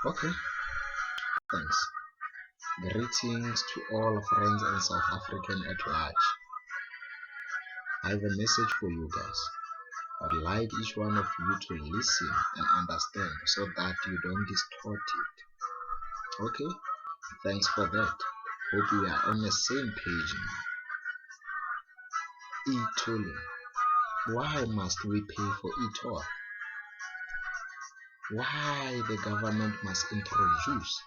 Okay, thanks. Greetings to all friends and South African at large. I have a message for you guys. I'd like each one of you to listen and understand so that you don't distort it. Okay? Thanks for that. Hope we are on the same page now. E-tolling. Why must we pay for e-toll? Why the government must introduce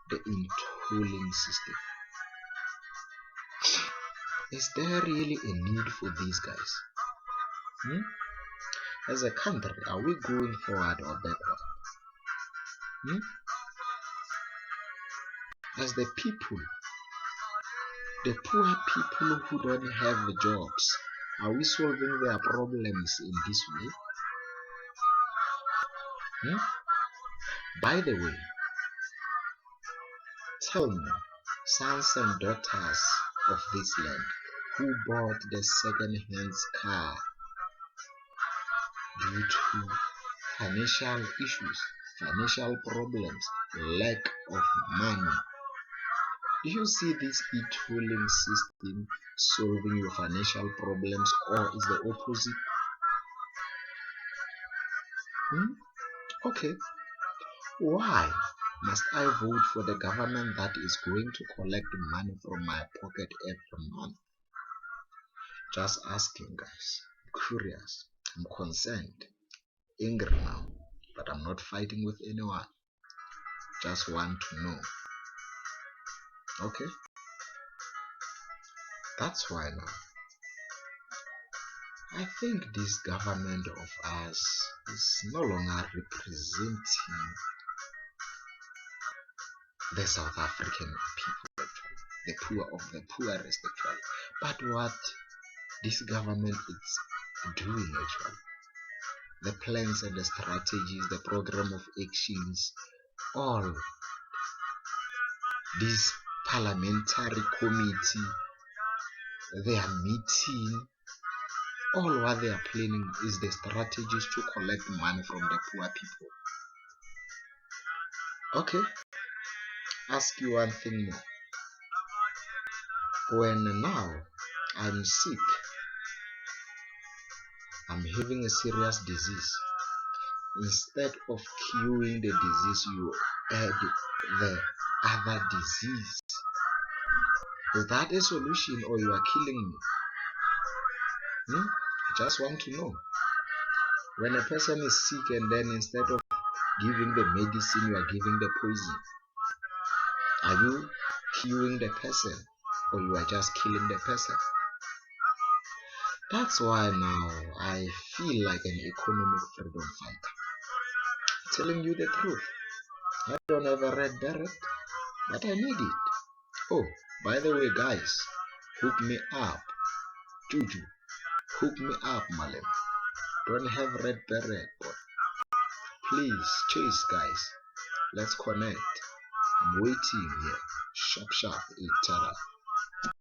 the e-tolling system? Is there really a need for these guys? As a country, are we going forward or backward? As the people, the poor people who don't have jobs, are we solving their problems in this way? By the way, tell me, sons and daughters of this land who bought the second-hand car due to financial issues, financial problems, lack of money. Do you see this e-tolling system solving your financial problems, or is the opposite? Okay. Why must I vote for the government that is going to collect money from my pocket every month? Just asking, guys. I'm curious. I'm concerned. Angry now. But I'm not fighting with anyone. Just want to know. Okay? That's why now. I think this government of ours is no longer representing the South African people, actually, the poor of the poorest, actually. But what this government is doing, actually, the plans and the strategies, the program of actions, all this parliamentary committee, they are meeting, all what they are planning is the strategies to collect money from the poor people. Okay, ask you one thing more. When now I'm sick, I'm having a serious disease, instead of curing the disease, you add the other disease. Is that a solution, or you are killing me? I just want to know. When a person is sick and then instead of giving the medicine, you are giving the poison. Are you curing the person, or you are just killing the person? That's why now I feel like an economic freedom fighter. Telling you the truth. I don't have a red beret, but I need it. Oh, by the way, guys, hook me up. Juju, hook me up, Malem. Don't have red beret, but please, chase, guys. Let's connect. I'm waiting here. Sharp, each other.